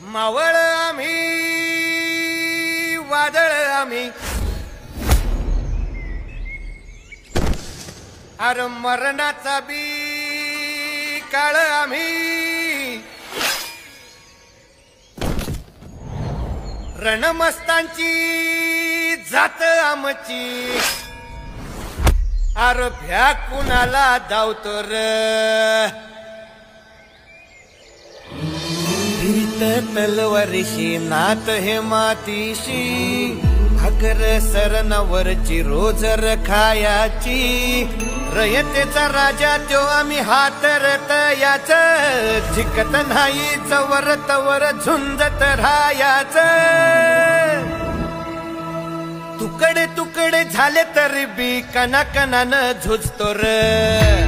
मावळ आम्ही वादळ आम्ही अरे मरणाचा बी काळ आम्ही रणमस्तांची जात आमची अरे भ्या कुणाला धावतो र तलवारीशी नात हे मातीशी भाकर सरणावरची रोज खायाची रयतेचा राजा त्यो आम्ही हातरत याच झिकत नाही जवर तवर झुंजत राहायाच तुकडे तुकडे झाले तरी बी कणाकणानं झुजतो र